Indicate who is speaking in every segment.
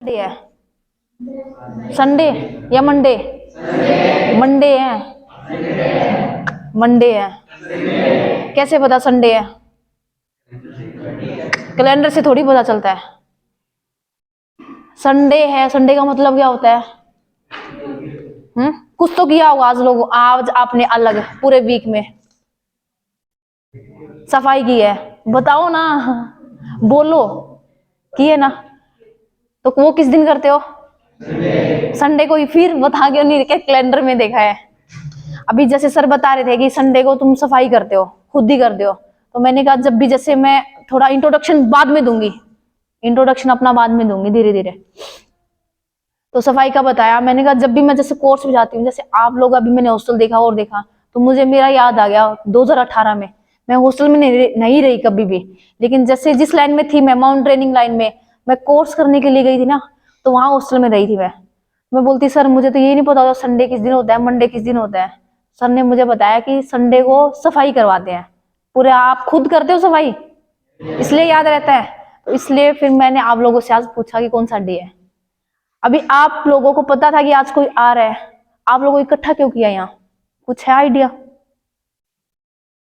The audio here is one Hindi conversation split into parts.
Speaker 1: डे है संडे या मंडे? मंडे है, मंडे है। कैसे पता संडे है? कैलेंडर से थोड़ी पता चलता है। संडे है, संडे का मतलब क्या होता है? कुछ तो किया होगा आज आपने अलग पूरे वीक में सफाई की है, बताओ ना, बोलो, की है ना? तो वो किस दिन करते हो? संडे को ही। फिर बता क्यों नहीं? कैलेंडर में देखा है। अभी जैसे सर बता रहे थे कि संडे को तुम सफाई करते हो, खुद ही करते हो, तो मैंने कहा जब भी, जैसे मैं थोड़ा इंट्रोडक्शन बाद में दूंगी, इंट्रोडक्शन अपना बाद में दूंगी धीरे धीरे। तो सफाई का बताया मैंने कहा जब भी मैं जैसे कोर्स में जाती हूँ, जैसे आप लोग, अभी मैंने हॉस्टल देखा और देखा, तो मुझे मेरा याद आ गया 2018 में। मैं हॉस्टल में नहीं रही कभी भी, लेकिन जैसे जिस लाइन में थी मैं, माउंट ट्रेनिंग लाइन में, मैं कोर्स करने के लिए गई थी ना, तो वहां हॉस्टल में रही थी मैं बोलती सर मुझे तो ये नहीं पता होता संडे किस दिन होता है, मंडे किस दिन होता है। सर ने मुझे बताया कि संडे को सफाई करवाते हैं पूरे। आप खुद करते हो सफाई, इसलिए याद रहता है। तो इसलिए फिर मैंने आप लोगों से आज पूछा कि कौन सा डे है। अभी आप लोगों को पता था कि आज कोई आ रहा है, आप लोगों को इकट्ठा क्यों किया यहाँ? कुछ है आइडिया?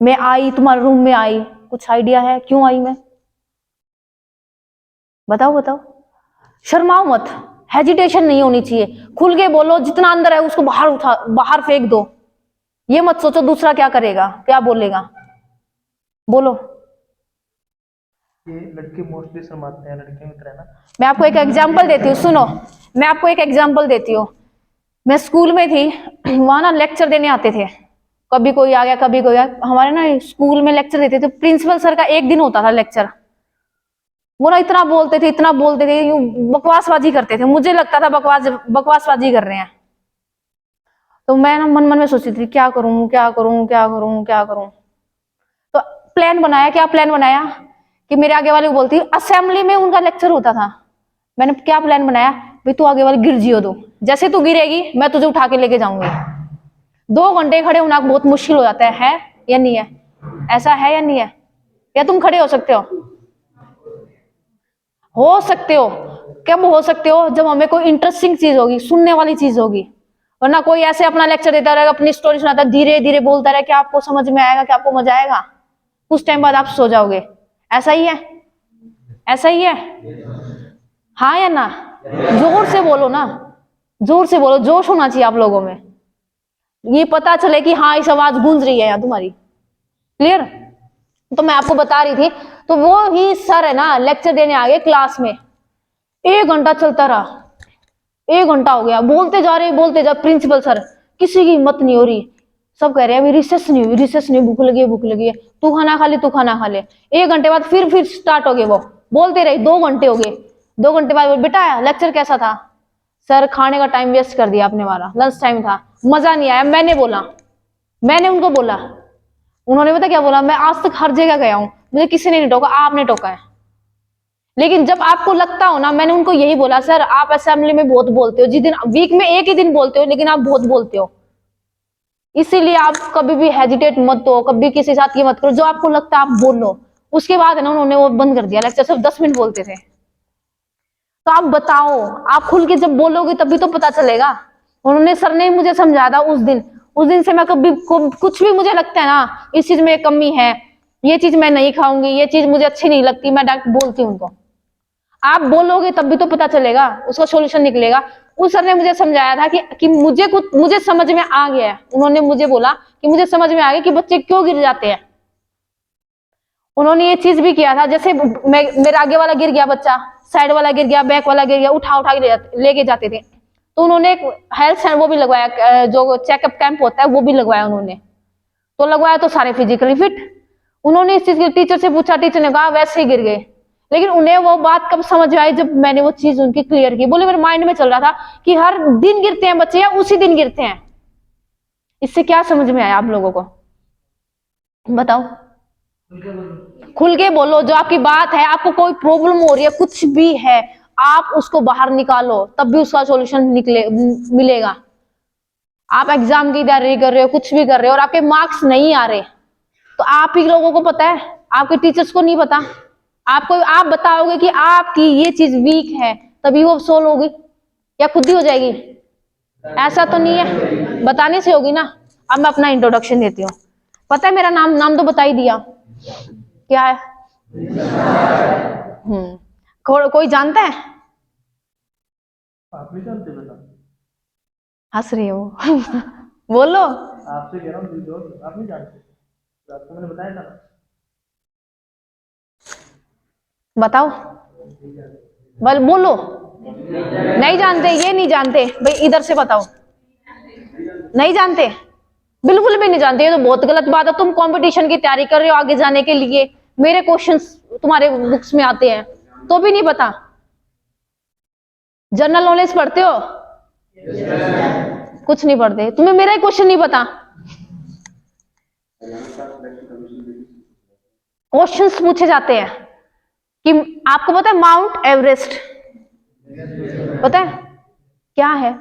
Speaker 1: मैं आई तुम्हारे रूम में आई, कुछ आइडिया है क्यों आई मैं? बताओ बताओ। शर्माओ मत, हेजिटेशन नहीं होनी चाहिए, खुल के बोलो, जितना अंदर है उसको बाहर फेंक दो। ये मत सोचो दूसरा क्या करेगा, क्या बोलेगा, बोलो।
Speaker 2: ये लड़के मोस्टली शर्माते हैं, लड़कियों की तरह ना।
Speaker 1: मैं आपको एक एग्जांपल देती हूँ, सुनो, मैं आपको एक एग्जांपल देती हूँ। मैं स्कूल में थी, वहां ना लेक्चर देने आते थे, कभी कोई आ गया कभी कोई आ गया। हमारे ना स्कूल में लेक्चर देते थे, प्रिंसिपल सर का एक दिन होता था लेक्चर। वो ना इतना बोलते थे, यूं बकवासबाजी करते थे, मुझे लगता था बकवासबाजी कर रहे हैं। तो मैं ना मन मन में सोचती थी क्या करूं क्या करूं क्या करूं क्या करूं। तो प्लान बनाया, क्या प्लान बनाया कि मेरे आगे वाले को बोलती, असेंबली में उनका लेक्चर होता था, मैंने क्या प्लान बनाया, भाई तू आगे वाली गिर जियो, तू जैसे तू गिरेगी मैं तुझे उठा के लेके जाऊंगी। 2 घंटे खड़े होना बहुत मुश्किल हो जाता है या नहीं है? ऐसा है या नहीं है? या तुम खड़े हो सकते हो सकते हो? कब हो सकते हो? जब हमें कोई इंटरेस्टिंग चीज होगी, सुनने वाली चीज होगी। वरना कोई ऐसे अपना लेक्चर देता रहेगा, अपनी स्टोरी सुनाता, धीरे धीरे बोलता रहे, क्या आपको समझ में आएगा, क्या आपको मजा आएगा? कुछ टाइम बाद आप सो जाओगे। ऐसा ही है? ऐसा ही है? हाँ या ना? जोर से बोलो ना, जोर से बोलो, जोश होना चाहिए आप लोगों में, ये पता चले कि हाँ इस आवाज गूंज रही है यहाँ तुम्हारी। क्लियर? तो मैं आपको बता रही थी, तो वो ही सर है ना लेक्चर देने आ गए क्लास में। 1 घंटा चलता रहा, 1 घंटा हो गया, बोलते जा रहे बोलते जा। प्रिंसिपल सर, किसी की हिम्मत नहीं हो रही, सब कह रहे हैं अभी रिसेस नहीं हुई, रिसेस नहीं, भूख लगी है भूख लगी है, तू खाना खा ले तू खाना खा ले। 1 घंटे बाद फिर स्टार्ट हो गए, वो बोलते रहे, 2 घंटे हो गए। 2 घंटे बाद बेटा लेक्चर कैसा था? सर खाने का टाइम वेस्ट कर दिया आपने, हमारा लंच टाइम था, मजा नहीं आया। मैंने उनको बोला, उन्होंने पता क्या बोला, मैं आज तक हर जगह गया हूं, मुझे किसी ने नहीं टोका, आपने टोका है। लेकिन जब आपको लगता हो ना, मैंने उनको यही बोला, सर आप असेंबली में बहुत बोलते हो, जिस दिन वीक में एक ही दिन बोलते हो, लेकिन आप बहुत बोलते हो, इसीलिए आप कभी भी हेजिटेट मत हो, कभी किसी साथ ये मत करो, जो आपको लगता है आप बोलो। उसके बाद है ना उन्होंने वो बंद कर दिया लेक्चर, सिर्फ 10 मिनट बोलते थे। तो आप बताओ, आप खुल के जब बोलोगे तभी तो पता चलेगा। उन्होंने, सर ने मुझे समझाया था उस दिन से मैं कभी कुछ भी मुझे लगता है ना इस चीज में कमी है, ये चीज मैं नहीं खाऊंगी, ये चीज मुझे अच्छी नहीं लगती, मैं डायरेक्ट बोलती हूँ उनको। आप बोलोगे तभी तो पता चलेगा, उसका सॉल्यूशन निकलेगा। उस सर ने मुझे समझाया था कि मुझे समझ में आ गया है। उन्होंने मुझे बोला कि मुझे समझ में आ गया कि बच्चे क्यों गिर जाते हैं। उन्होंने ये चीज भी किया था, जैसे मेरा आगे वाला गिर गया बच्चा, साइड वाला गिर गया, बैक वाला गिर गया, उठा उठा के लेके जाते थे। तो उन्होंने एक हेल्थ वो भी लगवाया, जो चेकअप कैंप होता है वो भी लगवाया उन्होंने। तो लगवाया तो सारे फिजिकली फिट। उन्होंने इस चीज के टीचर से पूछा, टीचर ने कहा वैसे ही गिर गए। लेकिन उन्हें वो बात कब समझ में आई, जब मैंने वो चीज उनकी क्लियर की। बोले मेरे माइंड में चल रहा था कि हर दिन गिरते हैं बच्चे या उसी दिन गिरते हैं। इससे क्या समझ में आया आप लोगों को? बताओ, खुल के बोलो, जो आपकी बात है, आपको कोई प्रॉब्लम हो रही है, कुछ भी है, आप उसको बाहर निकालो, तब भी उसका सॉल्यूशन मिलेगा। आप एग्जाम की तैयारी कर रहे हो, कुछ भी कर रहे हो, और आपके मार्क्स नहीं आ रहे, तो आप ही लोगों को पता है, आपके टीचर्स को नहीं पता। आप बताओगे कि आपकी ये चीज वीक है, तभी वो सोल्व होगी या खुद ही हो जाएगी? ऐसा तो नहीं है, बताने से होगी ना। अब मैं अपना इंट्रोडक्शन देती हूँ। पता है मेरा नाम तो बता ही दिया, क्या है? कोई जानता है?
Speaker 2: आप नहीं जानते बेटा?
Speaker 1: हंस रही हो बोलो।
Speaker 2: आपसे कह रहा हूँ दोस्त, आप नहीं जानते? तो आपको मैंने बताया था ना।
Speaker 1: बताओ, बोलो। नहीं जानते, ये नहीं जानते भाई, इधर से बताओ। नहीं जानते, बिल्कुल भी नहीं जानते। ये तो बहुत गलत बात है। तुम कंपटीशन की तैयारी कर रहे हो आगे जाने के लिए, मेरे क्वेश्चंस तुम्हारे बुक्स में आते हैं तो भी नहीं पता। जनरल नॉलेज पढ़ते हो? कुछ नहीं पढ़ते। तुम्हें मेरा ही क्वेश्चन नहीं पता? क्वेश्चंस पूछे जाते हैं कि आपको पता है माउंट एवरेस्ट पता है क्या है?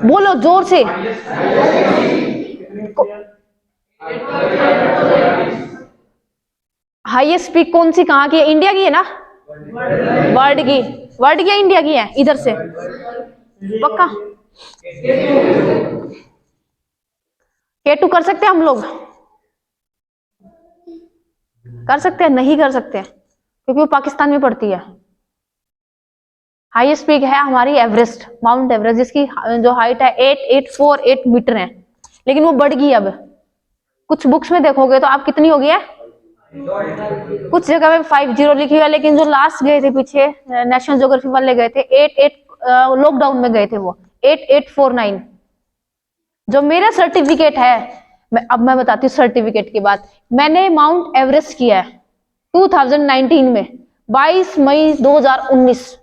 Speaker 1: बोलो जोर से। हाईएस्ट पीक कौन सी, कहाँ की है? इंडिया की है ना? वर्ल्ड की? वर्ल्ड की या इंडिया की है? इधर से पक्का K2 कर सकते हैं हम लोग? कर सकते हैं? नहीं कर सकते क्योंकि वो पाकिस्तान में पड़ती है। हाईएस्ट पीक है हमारी एवरेस्ट, माउंट एवरेस्ट, जिसकी जो हाइट है 8848 मीटर है, लेकिन वो बढ़ गई अब। कुछ बुक्स में देखोगे तो आप कितनी हो गई है, कुछ जगह में 50 लिखी हुई है, लेकिन जो लास्ट गए थे पीछे नेशनल ज्योग्राफी वाले गए थे 88 लॉकडाउन में गए थे वो 8849। जो मेरा सर्टिफिकेट है, अब मैं बताती हूँ सर्टिफिकेट की बात। मैंने माउंट एवरेस्ट किया है 2019 में, 22 मई 2019।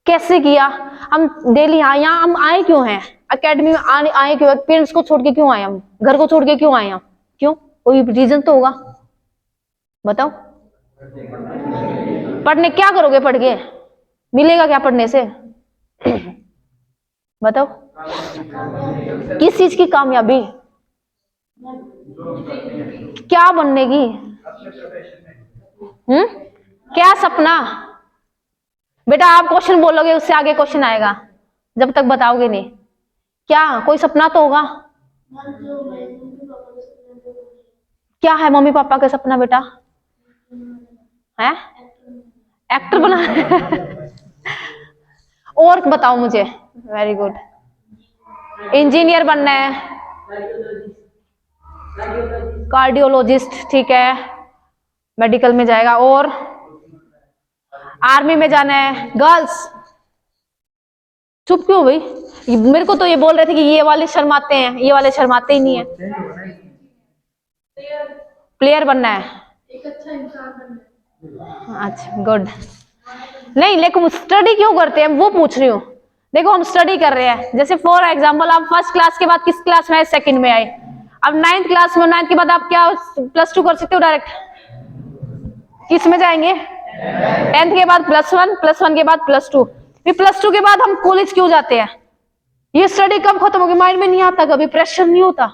Speaker 1: कैसे किया? हम डेली यहाँ हम आए क्यों हैं एकेडमी में? आए क्यों? पेरेंट्स को छोड़ के क्यों आए हम? घर को छोड़ के क्यों आए हम? क्यों? कोई रीजन तो होगा, बताओ। पढ़ने क्या करोगे? पढ़ के मिलेगा क्या पढ़ने से? बताओ, किस चीज की कामयाबी? क्या बनने की? क्या सपना? बेटा आप क्वेश्चन बोलोगे उससे आगे क्वेश्चन आएगा, जब तक बताओगे नहीं। क्या कोई सपना तो होगा? क्या है मम्मी पापा का सपना बेटा? है एक्टर बना और बताओ मुझे। Very good. इंजीनियर बनना है, कार्डियोलॉजिस्ट, ठीक है, मेडिकल में जाएगा। और आर्मी में जाना है। गर्ल्स चुप क्यों भाई? मेरे को तो ये बोल रहे थे कि ये वाले शर्माते हैं, ये वाले शर्माते ही नहीं है। प्लेयर बनना है, एक अच्छा इंसान बनना है। अच्छा गुड। नहीं लेकिन स्टडी क्यों करते हैं वो पूछ रही हूँ। देखो हम स्टडी कर रहे हैं, जैसे फॉर एग्जांपल आप फर्स्ट क्लास के बाद किस क्लास में आए? सेकंड में आए। अब 9th क्लास में, 9th के बाद आप क्या +2 कर सकते हो डायरेक्ट? किस में जाएंगे? 10th के बाद +1, +1 के बाद +2, फिर +2 के बाद हम कॉलेज क्यों जाते हैं? ये स्टडी कब खत्म होगी? माइंड में नहीं आता कभी? प्रेशर नहीं होता?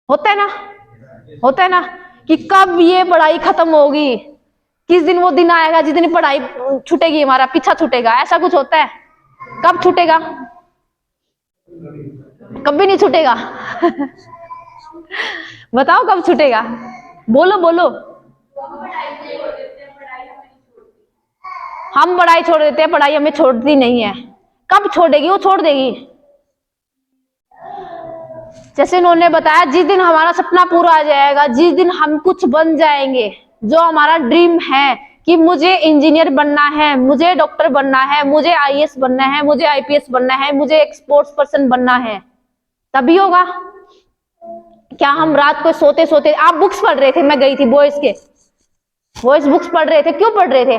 Speaker 1: होता है ना? होता है ना कि कब ये पढ़ाई खत्म होगी? किस दिन वो दिन आएगा जिस दिन पढ़ाई छूटेगी, हमारा पीछा छूटेगा? ऐसा कुछ होता है? कब छूटेगा? कभी नहीं छूटेगा बताओ कब छूटेगा? बोलो बोलो। हम पढ़ाई छोड़ देते हैं, पढ़ाई हमें छोड़ती नहीं है। कब छोड़ेगी? वो छोड़ देगी। जैसे उन्होंने बताया, जिस दिन हमारा सपना पूरा आ जाएगा, जिस दिन हम कुछ बन जाएंगे, जो हमारा ड्रीम है कि मुझे इंजीनियर बनना है, मुझे डॉक्टर बनना है, मुझे आईएएस बनना है, मुझे आईपीएस बनना है, मुझे एक स्पोर्ट्स पर्सन बनना है, तभी होगा। क्या हम रात को सोते सोते, आप बुक्स पढ़ रहे थे, मैं गई थी बॉयज के, बॉयज बुक्स पढ़ रहे थे, क्यों पढ़ रहे थे?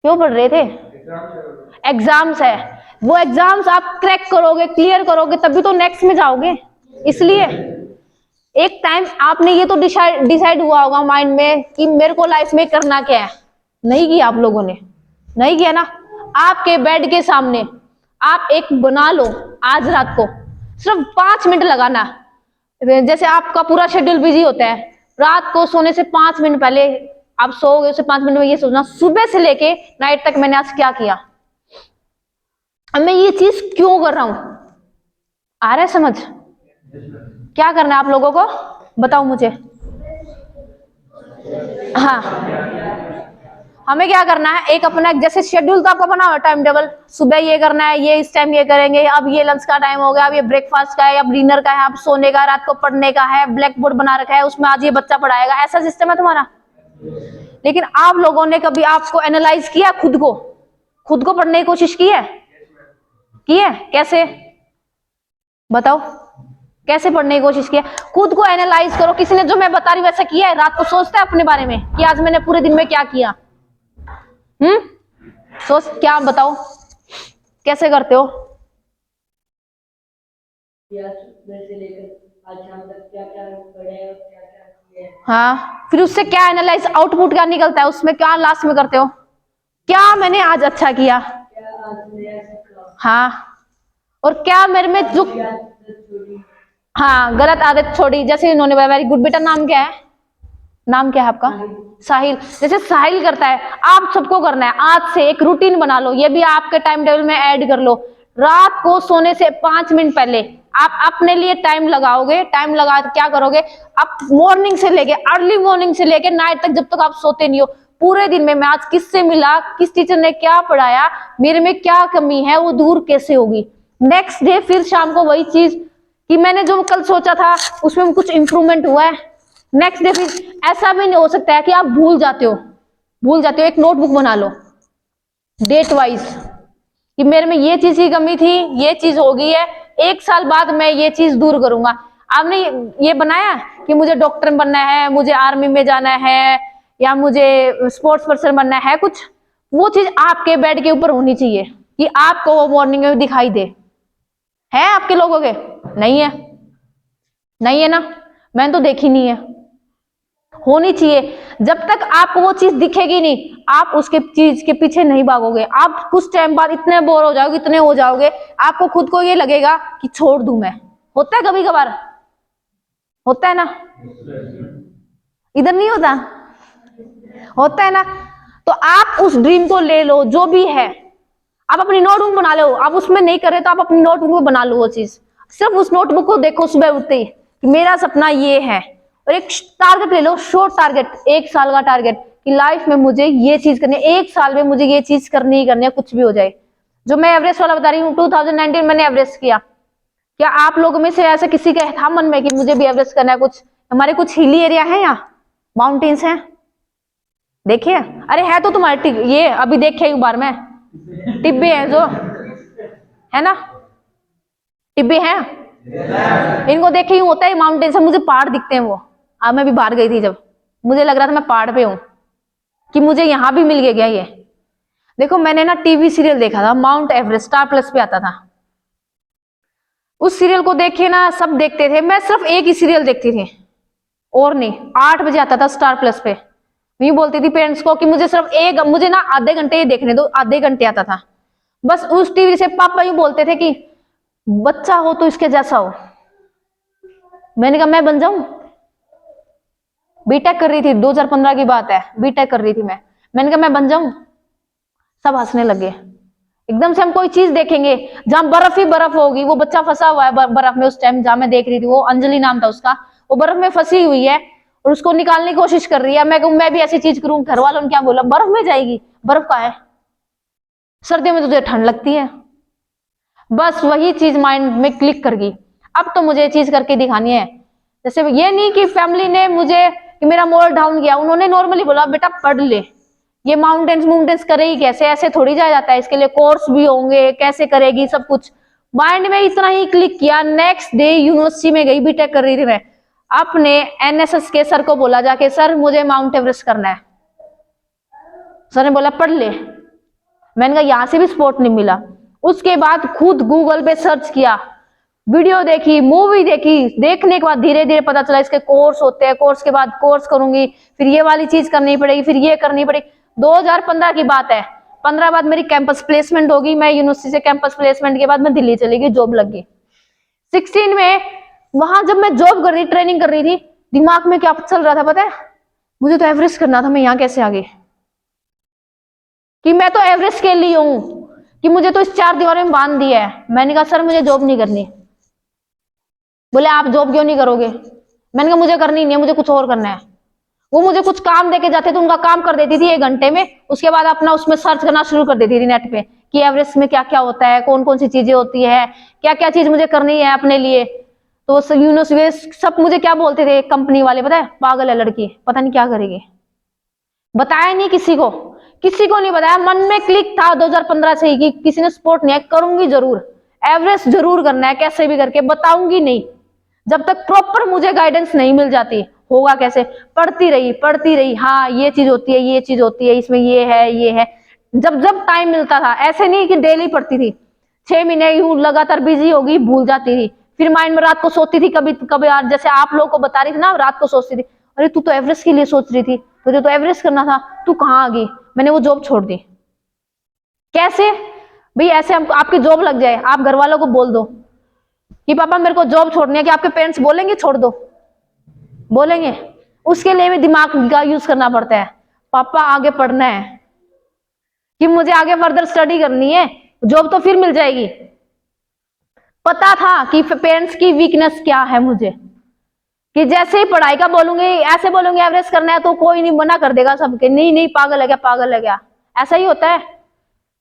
Speaker 1: क्यों पढ़ रहे थे? एग्जाम्स है, वो एग्जाम्स आप क्रैक करोगे, क्लियर करोगे, तभी तो नेक्स्ट में जाओगे। इसलिए एक टाइम आपने ये तो डिसाइड हुआ होगा माइंड में कि मेरे को लाइफ में करना क्या है। नहीं किया आप लोगों ने? नहीं किया ना? आपके बेड के सामने आप एक बना लो, आज रात को सिर्फ 5 मिनट लगाना। जैसे आपका पूरा शेड्यूल बिजी होता है, रात को सोने से 5 मिनट पहले आप सोओगे, उससे 5 मिनट में ये सोचना सुबह से लेके नाइट तक मैंने आज क्या किया, अब मैं ये चीज क्यों कर रहा हूं। आ रहा है समझ? क्या करना है आप लोगों को बताओ मुझे। हाँ, हमें क्या करना है, एक अपना जैसे शेड्यूल तो आपका बना हुआ टाइम टेबल, सुबह ये करना है, ये इस टाइम ये करेंगे, अब ये लंच का टाइम हो गया, अब ये ब्रेकफास्ट का है, अब डिनर का है, अब सोने का, रात को पढ़ने का है, ब्लैक बोर्ड बना रखा है उसमें आज ये बच्चा पढ़ाएगा, ऐसा सिस्टम है तुम्हारा। लेकिन आप लोगों ने कभी आपको एनालाइज किया, खुद को पढ़ने की कोशिश की है? कैसे बताओ, कैसे पढ़ने की कोशिश किया? खुद को एनालाइज करो, किसी ने जो मैं बता रही वैसा किया है? रात को सोचता है अपने बारे में कि आज मैंने पूरे दिन में क्या किया? सोच, क्या बताओ कैसे करते हो? हाँ, फिर उससे क्या एनालाइज, आउटपुट क्या निकलता है उसमें, क्या लास्ट में करते हो? क्या मैंने आज अच्छा किया, हाँ, और क्या मेरे में जो, हाँ, गलत आदत छोड़ी। जैसे इन्होंने बताया, वेरी गुड बेटा, नाम क्या है? नाम क्या है आपका? साहिल। जैसे साहिल करता है, आप सबको करना है, आज से एक रूटीन बना लो, ये भी आपके टाइम टेबल में ऐड कर लो। रात को सोने से 5 मिनट पहले आप अपने लिए टाइम लगाओगे, टाइम लगा क्या करोगे, आप मॉर्निंग से लेके, अर्ली मॉर्निंग से लेके नाइट तक, जब तक आप सोते नहीं हो, पूरे दिन में मैं आज किससे मिला, किस टीचर ने क्या पढ़ाया, मेरे में क्या कमी है, वो दूर कैसे होगी। नेक्स्ट डे फिर शाम को वही चीज कि मैंने जो कल सोचा था उसमें कुछ इंप्रूवमेंट हुआ है। नेक्स्ट डे फिर ऐसा भी नहीं हो सकता है कि आप भूल जाते हो। एक नोटबुक बना लो डेट वाइज कि मेरे में ये चीज की कमी थी, ये चीज हो गई है, 1 साल बाद मैं ये चीज दूर करूंगा। आपने ये बनाया कि मुझे डॉक्टर बनना है, मुझे आर्मी में जाना है, या मुझे स्पोर्ट्स पर्सन बनना है, कुछ वो चीज आपके बेड के ऊपर होनी चाहिए कि आपको वो मॉर्निंग में दिखाई दे। है आपके लोगों के? नहीं है ना, मैंने तो देखी नहीं है। होनी चाहिए। जब तक आपको वो चीज दिखेगी नहीं, आप उसके चीज के पीछे नहीं भागोगे। आप कुछ टाइम बाद इतने बोर हो जाओगे, इतने हो जाओगे, आपको खुद को ये लगेगा कि छोड़ दूं मैं। होता है कभी कभार, होता है ना? इधर नहीं होता है ना? तो आप उस ड्रीम को ले लो, जो भी है, आप अपनी नोटबुक बना लो। आप उसमें नहीं करे तो आप अपनी नोटबुक में बना लो वो चीज। सिर्फ उस नोटबुक को देखो सुबह उठते ही कि मेरा सपना ये है, और एक टारगेट ले लो, शॉर्ट टारगेट, 1 साल का टारगेट कि लाइफ में मुझे ये चीज करनी है, 1 साल में मुझे ये चीज करनी ही करनी है, कुछ भी हो जाए। जो मैं एवरेस्ट वाला बता रही हूँ, 2019 मैंने एवरेस्ट किया। क्या आप लोगों में से ऐसा किसी का था मन में कि मुझे भी एवरेस्ट करना है? कुछ हमारे कुछ हिली एरिया है, यहाँ माउंटेन्स हैं, देखिए। अरे है तो तुम्हारे ये अभी देखे एक बार में टिब्बे हैं, जो है ना, टिब्बे हैं, इनको देखे ही होता है माउंटेन से, मुझे पहाड़ दिखते हैं वो। अब मैं भी बाहर गई थी, जब मुझे लग रहा था मैं पहाड़ पे हूं, कि मुझे यहां भी मिल गया ये। देखो मैंने ना टीवी सीरियल देखा था, माउंट एवरेस्ट, स्टार प्लस पे आता था। उस सीरियल को देखे ना, सब देखते थे, मैं सिर्फ एक ही सीरियल देखती थी और नहीं। 8 बजे आता था स्टार प्लस पे। मैं बोलती थी पेरेंट्स को कि मुझे सिर्फ मुझे ना आधे घंटे ही देखने दो, आधे घंटे आता था बस उस टीवी से। पापा यूं बोलते थे कि बच्चा हो तो इसके जैसा हो। मैंने कहा मैं बन जाऊं? बीटेक कर रही थी, 2015 की बात है, बीटेक कर रही थी मैंने कहा मैं बन जाऊं? सब हंसने लगे। एकदम से हम कोई चीज देखेंगे जहां बर्फ ही बर्फ होगी, वो बच्चा फंसा हुआ है बर्फ में। उस टाइम जहां मैं देख रही थी, वो अंजलि नाम था उसका, वो बर्फ में फंसी हुई है और उसको निकालने की कोशिश कर रही है। मैं कहूं मैं भी ऐसी चीज करूं, घर वालों ने क्या बोला, बर्फ में जाएगी? बर्फ का है, सर्दियों में तुझे ठंड लगती है। बस वही चीज माइंड में क्लिक कर गई, अब तो मुझे चीज करके दिखानी है। जैसे ये नहीं कि फैमिली ने मुझे कि मेरा मोरल डाउन किया, उन्होंने नॉर्मली बोला बेटा पढ़ ले, ये माउंटेन्स करेगी कैसे, ऐसे थोड़ी जाया जाता है, इसके लिए कोर्स भी होंगे, कैसे करेगी, सब कुछ माइंड में इतना ही क्लिक किया। नेक्स्ट डे यूनिवर्सिटी में गई, बीटेक कर रही थी मैं, अपने एनएसएस के सर को बोला जाके, सर मुझे माउंट एवरेस्ट करना है। सर ने बोला पढ़ ले। मैंने कहा यहाँ से भी सपोर्ट नहीं मिला। उसके बाद खुद गूगल पे सर्च किया, वीडियो देखी, मूवी देखी, देखने के बाद धीरे धीरे पता चला इसके कोर्स होते हैं, कोर्स के बाद कोर्स करूंगी, फिर ये वाली चीज करनी पड़ेगी, फिर ये करनी पड़ेगी। 2015 की बात है, 15 बाद मेरी कैंपस प्लेसमेंट होगी, मैं यूनिवर्सिटी से कैंपस प्लेसमेंट के बाद मैं दिल्ली चली गई, जॉब लग गई। 16 में वहां जब मैं जॉब कर रही, ट्रेनिंग कर रही थी, दिमाग में क्या चल रहा था पता है? मुझे तो एवरेस्ट करना था, मैं यहाँ कैसे आ गई? कि मैं तो एवरेस्ट के लिए हूं, कि मुझे तो इस चार दीवारों में बांध दिया है। मैंने कहा सर मुझे जॉब नहीं करनी। बोले आप जॉब क्यों नहीं करोगे? मैंने कहा मुझे करनी नहीं है, मुझे कुछ और करना है। वो मुझे कुछ काम देके जाते थे, उनका काम कर देती थी 1 घंटे में, उसके बाद अपना उसमें सर्च करना शुरू कर देती थी नेट पे कि एवरेस्ट में क्या क्या होता है, कौन कौन सी चीजें होती है, क्या क्या चीज मुझे करनी है अपने लिए। तो यूनिवर्सिटी सब मुझे क्या बोलते थे कंपनी वाले, पता है पागल है लड़की, पता नहीं क्या करेगी। बताया नहीं किसी को, किसी को नहीं बताया, मन में क्लिक था 2015 से ही कि किसी ने सपोर्ट नहीं है, करूंगी जरूर, एवरेस्ट जरूर करना है कैसे भी करके, बताऊंगी नहीं जब तक प्रॉपर मुझे गाइडेंस नहीं मिल जाती। होगा कैसे? पढ़ती रही, हाँ ये चीज होती है, ये चीज होती है, इसमें ये है ये है। जब जब टाइम मिलता था, ऐसे नहीं कि डेली पढ़ती थी, 6 महीने यूं लगातार बिजी होगी, भूल जाती थी। फिर माइंड में रात को सोती थी, कभी कभी जैसे आप लोगों को बता रही थी ना, रात को सोचती थी अरे तू तो एवरेस्ट के लिए सोच रही थी, तुझे तो एवरेस्ट करना था, तू कहाँ आ गई? मैंने वो जॉब छोड़ दी। कैसे भाई? ऐसे आपकी जॉब लग जाए, आप घर वालों को बोल दो कि पापा मेरे को जॉब छोड़नी है, कि आपके पेरेंट्स बोलेंगे छोड़ दो? बोलेंगे? उसके लिए भी दिमाग का यूज करना पड़ता है। पापा आगे पढ़ना है, कि मुझे आगे फर्दर स्टडी करनी है, जॉब तो फिर मिल जाएगी। पता था कि पेरेंट्स की वीकनेस क्या है मुझे, कि जैसे ही पढ़ाई का बोलूंगी, ऐसे बोलूंगी एवरेज करना है तो कोई नहीं मना कर देगा, सबके नहीं नहीं पागल है क्या, पागल है क्या, ऐसा ही होता है।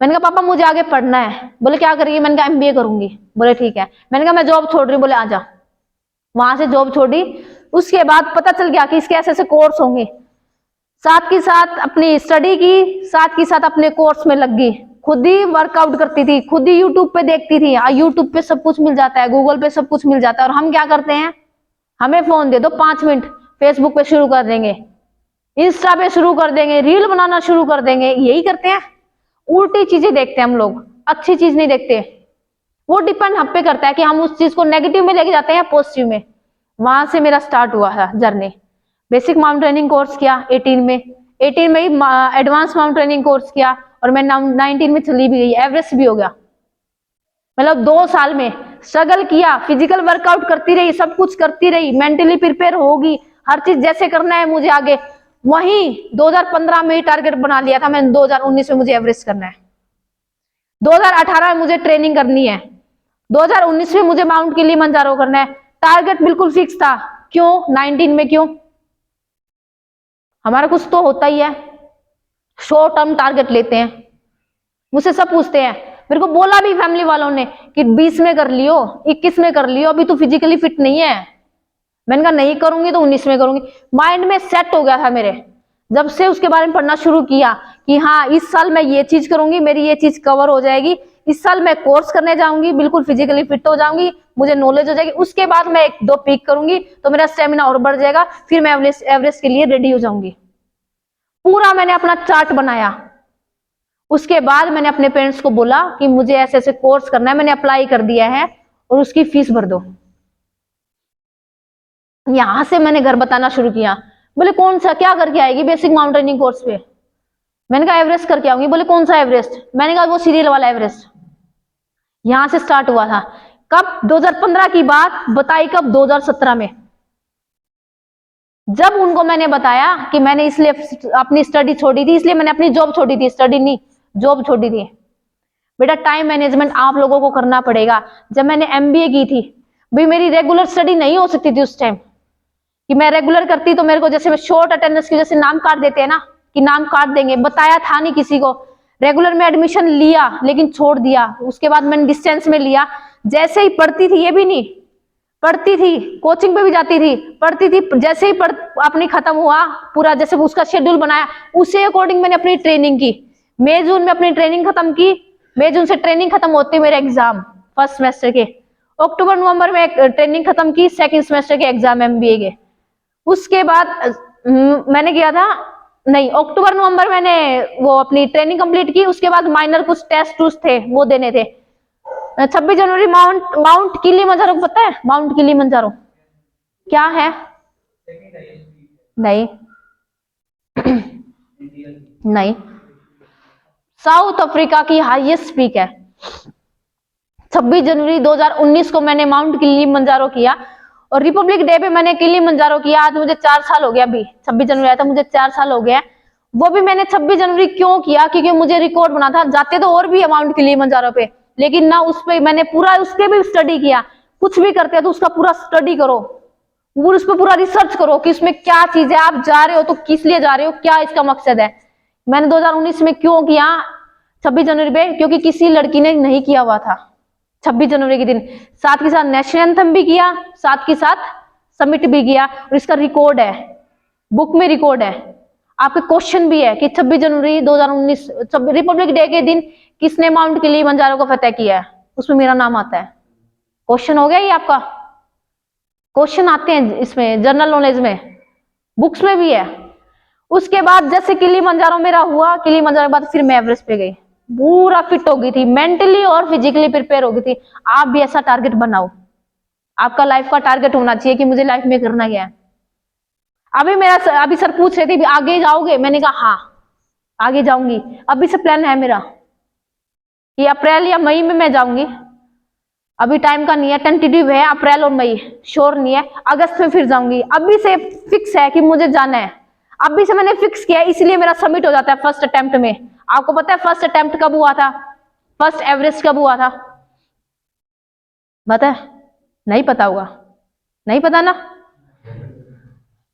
Speaker 1: मैंने कहा पापा मुझे आगे पढ़ना है। बोले क्या करेगी? मैंने कहा एमबीए करूंगी। बोले ठीक है। मैंने कहा मैं जॉब छोड़ रही हूँ। बोले आजा। वहां से जॉब छोड़ी। उसके बाद पता चल गया कि इसके ऐसे ऐसे कोर्स होंगे, साथ के साथ अपनी स्टडी की, साथ के साथ अपने कोर्स में लग गई, खुद ही वर्कआउट करती थी, खुद ही यूट्यूब पे देखती थी। यूट्यूब पे सब कुछ मिल जाता है, गूगल पे सब कुछ मिल जाता है, और हम क्या करते हैं, हमें फोन दे दो 5 मिनट, फेसबुक पे शुरू कर देंगे, इंस्टा पे शुरू कर देंगे, रील बनाना शुरू कर देंगे, यही करते हैं। उल्टी चीजें देखते हैं हम लोग, अच्छी चीज नहीं देखते। वो डिपेंड हम पे करता है कि हम उस चीज को नेगेटिव में लेके जाते हैं या पॉजिटिव में। वहां से मेरा स्टार्ट हुआ था जर्नी। बेसिक माउंटेनिंग कोर्स किया 18 में, 18 में ही एडवांस माउंटेनिंग कोर्स किया, और मैं 19 में चली भी गई, एवरेस्ट भी हो गया। मतलब 2 साल में स्ट्रगल किया, फिजिकल वर्कआउट करती रही, सब कुछ करती रही, मेंटली प्रिपेयर होगी, हर चीज जैसे करना है मुझे आगे। वहीं 2015 में ही टारगेट बना लिया था मैंने, 2019 में मुझे एवरेस्ट करना है, 2018 में मुझे ट्रेनिंग करनी है, 2019 में मुझे माउंट किलिमंजारो करना है। टारगेट बिल्कुल फिक्स था। क्यों 19 में? क्यों? हमारा कुछ तो होता ही है, शॉर्ट टर्म टारगेट लेते हैं। मुझसे सब पूछते हैं, मेरे को बोला भी फैमिली वालों ने कि 20 में कर लियो, 21 में कर लियो, अभी तो फिजिकली फिट नहीं है। मैंने कहा नहीं करूंगी तो 19 में करूंगी। माइंड में सेट हो गया था मेरे, जब से उसके बारे में पढ़ना शुरू किया कि हाँ इस साल मैं ये चीज करूंगी, मेरी ये चीज कवर हो जाएगी, इस साल मैं कोर्स करने जाऊंगी, बिल्कुल फिजिकली फिट हो जाऊंगी, मुझे नॉलेज हो जाएगी, उसके बाद मैं 1-2 पीक करूंगी तो मेरा स्टेमिना और बढ़ जाएगा, फिर मैं एवरेस्ट के लिए रेडी हो जाऊंगी। पूरा मैंने अपना चार्ट बनाया। उसके बाद मैंने अपने पेरेंट्स को बोला कि मुझे ऐसे ऐसे कोर्स करना है, मैंने अप्लाई कर दिया है और उसकी फीस भर दो। यहां से मैंने घर बताना शुरू किया। बोले कौन सा, क्या करके आएगी बेसिक माउंटेनिंग कोर्स पे? मैंने कहा एवरेस्ट करके आऊंगी। बोले कौन सा एवरेस्ट? मैंने कहा वो सीरियल वाला एवरेस्ट। यहां से स्टार्ट हुआ था। कब? 2015 की बात बताई, कब? 2017 में। जब उनको मैंने बताया कि मैंने इसलिए अपनी स्टडी छोड़ी थी, इसलिए मैंने अपनी जॉब छोड़ी थी, स्टडी नहीं जॉब छोड़ी थी। बेटा टाइम मैनेजमेंट आप लोगों को करना पड़ेगा। जब मैंने एमबीए की थी भाई, मेरी रेगुलर स्टडी नहीं हो सकती थी उस टाइम, कि मैं रेगुलर करती तो मेरे को जैसे शॉर्ट अटेंडेंस की जैसे नाम काट देते हैं ना, कि नाम काट देंगे, बताया था नहीं किसी को। रेगुलर में एडमिशन लिया लेकिन छोड़ दिया, उसके बाद मैंने डिस्टेंस में लिया। जैसे ही पढ़ती थी, ये भी नहीं पढ़ती थी, कोचिंग पे भी जाती थी, पढ़ती थी, जैसे ही अपनी खत्म हुआ पूरा, जैसे उसका शेड्यूल बनाया उसे अकॉर्डिंग मैंने अपनी ट्रेनिंग की। मई जून में अपनी ट्रेनिंग खत्म की, मई जून से ट्रेनिंग खत्म होती मेरे एग्जाम फर्स्ट सेमेस्टर के, अक्टूबर नवंबर में ट्रेनिंग खत्म की, सेकंड सेमेस्टर के एग्जाम एमबीए के। उसके बाद मैंने किया था, नहीं अक्टूबर नवंबर मैंने वो अपनी ट्रेनिंग कंप्लीट की। उसके बाद माइनर कुछ टेस्ट थे वो देने थे। 26 जनवरी माउंट किलिमंजारो, पता है माउंट किलिमंजारो क्या है? नहीं नहीं, साउथ अफ्रीका की हाईएस्ट पीक है। 26 जनवरी 2019 को मैंने माउंट किलिमंजारो किया, और रिपब्लिक डे पे मैंने किलिमंजारो किया। आज मुझे 4 साल हो गया, अभी 26 जनवरी आया था, मुझे 4 साल हो गया। वो भी मैंने 26 जनवरी क्यों किया, क्योंकि मुझे रिकॉर्ड बना था। जाते तो और भी अमाउंट किलिमंजारो पे, लेकिन ना उस पे मैंने पूरा उसके भी स्टडी किया। कुछ भी करते हैं तो उसका पूरा स्टडी करो, वो उस पर पूरा रिसर्च करो कि इसमें क्या चीज है, आप जा रहे हो तो किस लिए जा रहे हो, क्या इसका मकसद है। मैंने 2019 में क्यों किया 26 जनवरी पे, क्योंकि किसी लड़की ने नहीं किया हुआ था 26 जनवरी के दिन। साथ के साथ नेशनल एंथम भी किया, साथ के साथ समिट भी किया, और इसका रिकॉर्ड है, बुक में रिकॉर्ड है। आपके क्वेश्चन भी है कि 26 जनवरी 2019 रिपब्लिक डे के दिन किसने माउंट किलिमंजारो को फतेह किया है, उसमें मेरा नाम आता है। क्वेश्चन हो गया ये आपका, क्वेश्चन आते हैं इसमें जनरल नॉलेज में, बुक्स में भी है। उसके बाद जैसे किलिमंजारो मेरा हुआ, किलिमंजारो के बाद फिर मैं एवरेस्ट पे गई, पूरा फिट हो गई थी, मेंटली और फिजिकली प्रिपेयर हो गई थी। आप भी ऐसा टारगेट बनाओ, आपका लाइफ का टारगेट होना चाहिए कि मुझे लाइफ में करना क्या है। अभी सर पूछ रहे थे आगे जाओगे, मैंने कहा हाँ आगे जाऊंगी। अभी से प्लान है मेरा कि अप्रैल या मई में मैं जाऊंगी, अभी टाइम का नहीं है, टेंटेटिव है अप्रैल और मई, श्योर नहीं है। अगस्त में फिर जाऊंगी, अभी से फिक्स है कि मुझे जाना है, अभी से मैंने फिक्स किया, इसलिए मेरा सबमिट हो जाता है फर्स्ट अटेम्प्ट में। आपको पता है फर्स्ट अटेम्प्ट कब हुआ था, फर्स्ट एवरेस्ट कब हुआ था, पता है? नहीं पता होगा, नहीं पता ना।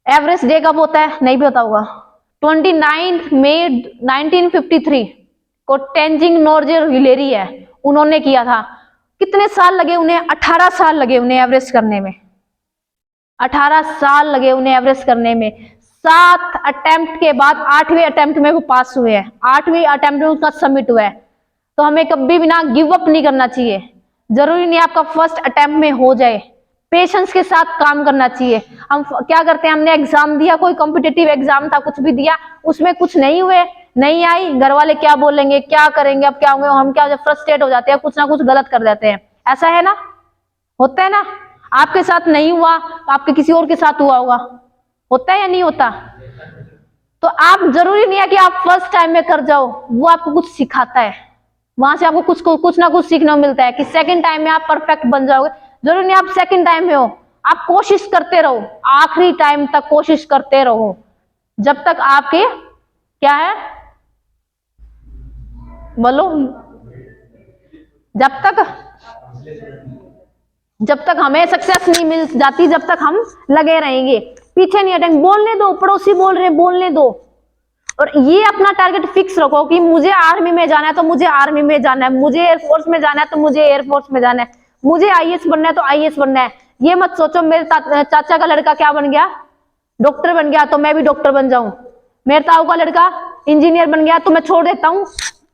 Speaker 1: एवरेस्ट डे कब होता है, नहीं पता होगा। 29 मई 1953 को तेंजिंग नोर्जे हिलेरी है, उन्होंने किया था। कितने साल लगे उन्हें, 18 साल लगे उन्हें एवरेस्ट करने में, 18 साल लगे उन्हें एवरेस्ट करने में। 7 अटेम्प्ट के बाद 8वें अटेम्प्ट में वो पास हुए हैं, 8वें अटेम्प्ट में उनका सबमिट हुआ है। तो हमें कभी भी ना गिव अप नहीं करना चाहिए, जरूरी नहीं आपका फर्स्ट अटेम्प्ट में हो जाए, पेशेंस के साथ काम करना चाहिए। हम क्या करते हैं, हमने एग्जाम दिया, कोई कॉम्पिटिटिव एग्जाम था, कुछ भी दिया, उसमें कुछ नहीं हुए, नहीं आई, घर वाले क्या बोलेंगे, क्या करेंगे, अब क्या होंगे, हम क्या फ्रस्ट्रेट हो जाते हैं, कुछ ना कुछ गलत कर देते हैं। ऐसा है ना, होता है ना? आपके साथ नहीं हुआ, आपके किसी और के साथ हुआ होगा, होता है या नहीं होता? तो आप जरूरी नहीं है कि आप फर्स्ट टाइम में कर जाओ, वो आपको कुछ सिखाता है, वहां से आपको कुछ ना कुछ सीखने को मिलता है कि सेकंड टाइम में आप परफेक्ट बन जाओगे। जरूरी नहीं आप सेकंड टाइम में हो, आप कोशिश करते रहो, आखिरी टाइम तक कोशिश करते रहो, जब तक आपके क्या है बोलो, जब तक हमें सक्सेस नहीं मिल जाती, जब तक हम लगे रहेंगे, पीछे नहीं हटेंगे। बोलने दो, पड़ोसी बोल रहे बोलने दो, और ये अपना टारगेट फिक्स रखो कि मुझे आर्मी में जाना है तो मुझे आर्मी में जाना है, मुझे एयरफोर्स में जाना है तो मुझे एयरफोर्स में जाना है, मुझे आईएएस बनना है तो आईएएस बनना है। ये मत सोचो मेरे चाचा का लड़का क्या बन गया, डॉक्टर बन गया तो मैं भी डॉक्टर बन जाऊं, मेरे ताऊ का लड़का इंजीनियर बन गया तो मैं छोड़ देता हूँ,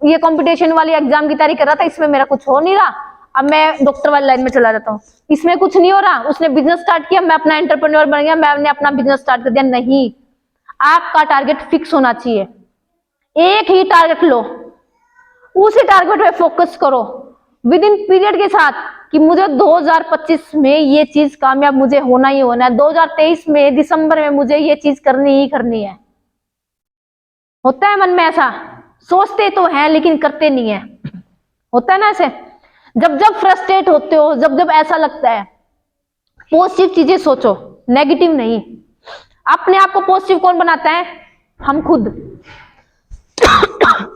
Speaker 1: ये कंपटीशन वाली एग्जाम की तैयारी कर रहा था, इसमें मेरा कुछ हो नहीं रहा, अब मैं डॉक्टर वाली लाइन में चला जाता हूँ, इसमें कुछ नहीं हो रहा। उसने बिजनेस स्टार्ट किया, मैं अपना एंटरप्रेन्योर बन गया, मैंने अपना बिजनेस स्टार्ट कर दिया। नहीं, आपका टारगेट फिक्स होना चाहिए, एक ही टारगेट लो, उसी टारगेट पे फोकस करो विद इन पीरियड के साथ कि मुझे 2025 में ये चीज कामयाब मुझे होना ही होना है, 2023 में दिसंबर में मुझे ये चीज करनी ही करनी है। होता है मन में ऐसा, सोचते तो हैं लेकिन करते नहीं है, होता है ना ऐसे। जब जब फ्रस्ट्रेट होते हो, जब जब ऐसा लगता है, पॉजिटिव चीजें सोचो, नेगेटिव नहीं। अपने आप को पॉजिटिव कौन बनाता है? हम खुद।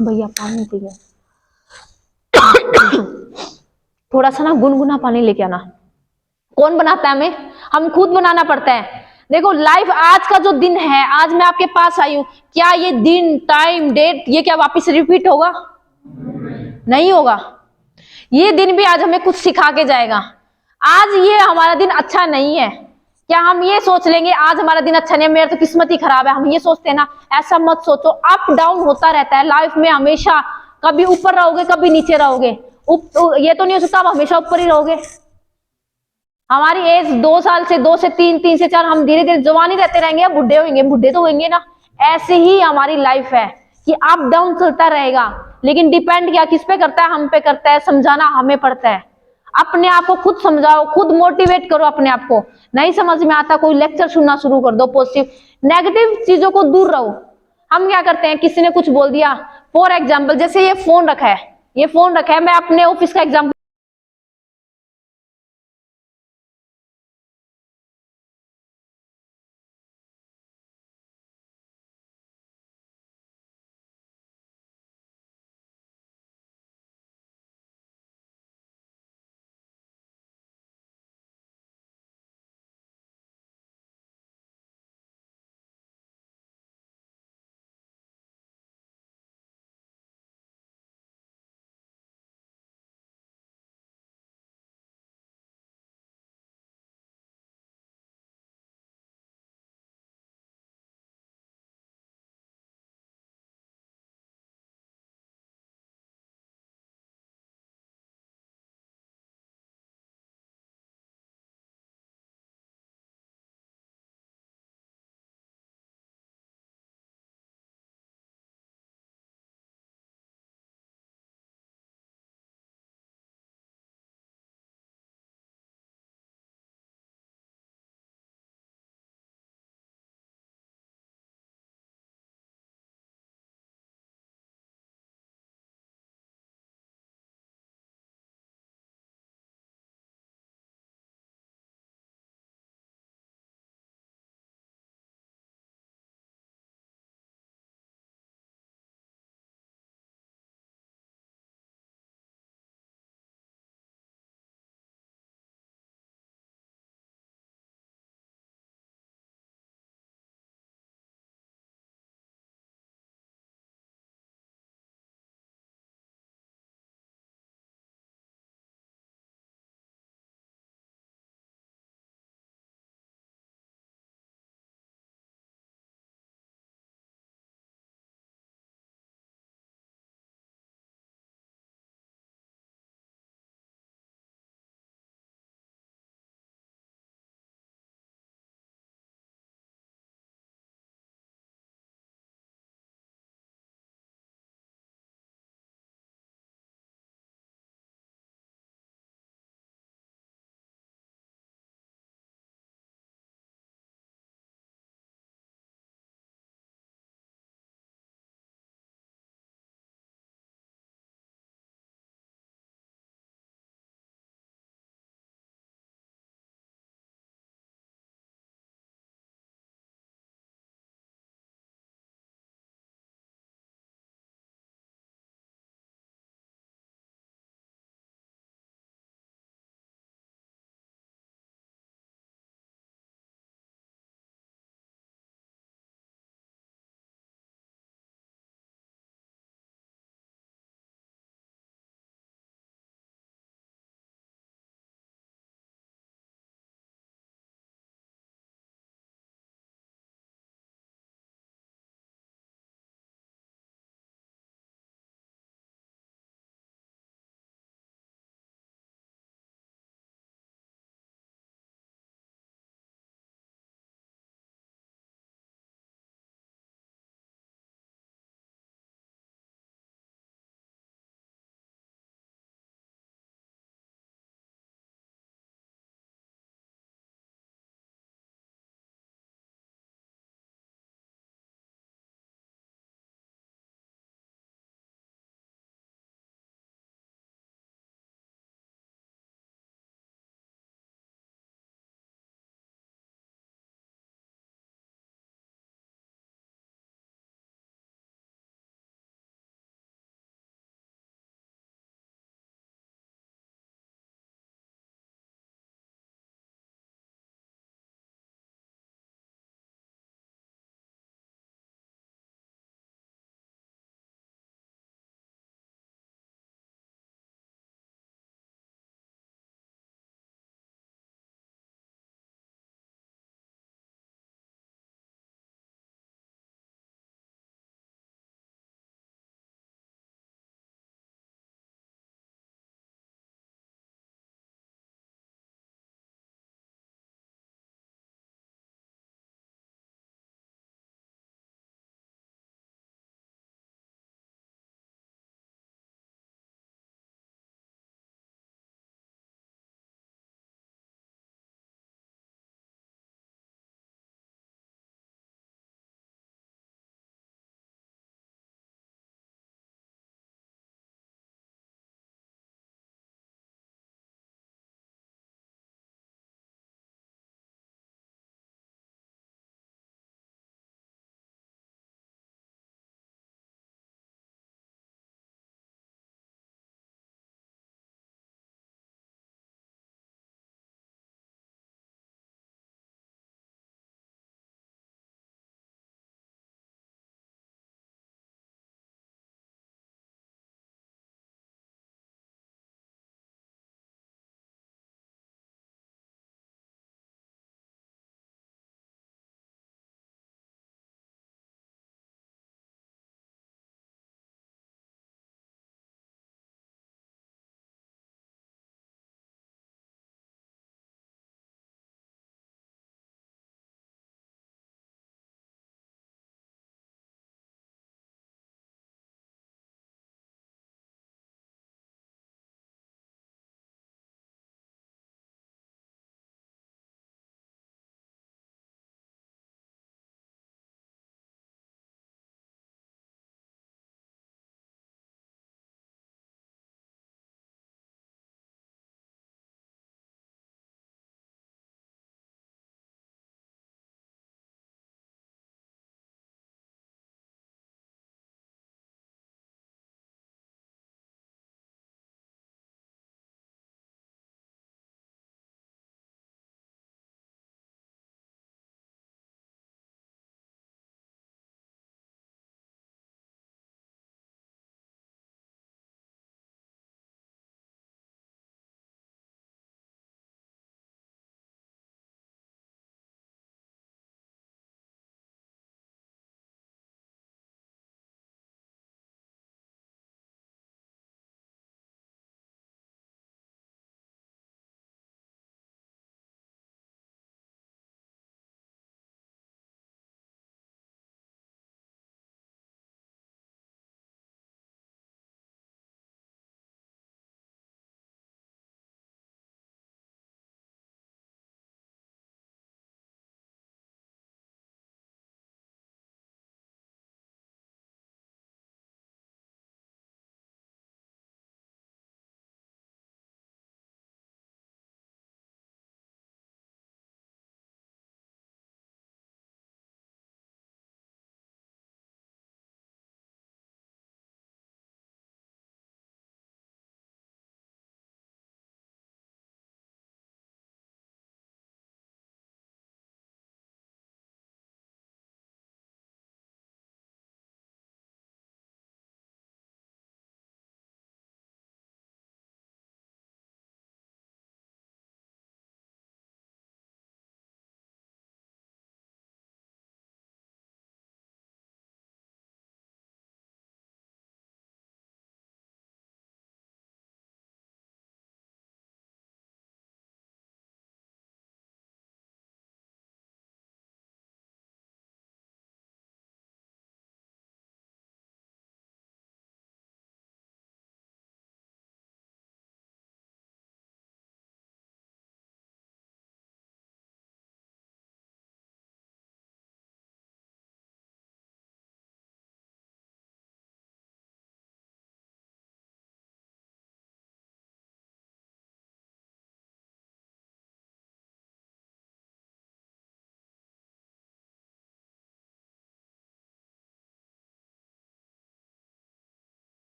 Speaker 1: भैया पानी पी गया, थोड़ा सा ना गुनगुना पानी लेके आना। कौन बनाता है हमें? हम खुद बनाना पड़ता है। देखो लाइफ, आज का जो दिन है, आज मैं आपके पास आई हूं, क्या ये दिन, टाइम, डेट ये क्या वापस रिपीट होगा? नहीं होगा। ये दिन भी आज हमें कुछ सिखा के जाएगा। आज ये हमारा दिन अच्छा नहीं है, क्या हम ये सोच लेंगे आज हमारा दिन अच्छा नहीं है, मेरा तो किस्मत ही खराब है, हम ये सोचते हैं ना? ऐसा मत सोचो, अप डाउन होता रहता है लाइफ में हमेशा, कभी ऊपर रहोगे कभी नीचे रहोगे, ये तो नहीं हो सकता आप हमेशा ऊपर ही रहोगे। हमारी एज 2 साल से 2 से 3, 3 से 4, हम धीरे धीरे जवान ही रहते रहेंगे या बुढ़े होंगे? बुढ़े तो होंगे ना। ऐसे ही हमारी लाइफ है कि अप डाउन चलता रहेगा, लेकिन डिपेंड क्या किस पे करता है? हम पे करता है, समझाना हमें पड़ता है। अपने आप को खुद समझाओ, खुद मोटिवेट करो अपने आप को। नहीं समझ में आता, कोई लेक्चर सुनना शुरू कर दो पॉजिटिव, नेगेटिव चीजों को दूर रहो। हम क्या करते हैं, किसी ने कुछ बोल दिया, फॉर एग्जाम्पल जैसे ये फोन रखा है, ये फोन रखा है, मैं अपने ऑफिस का एग्जाम्पल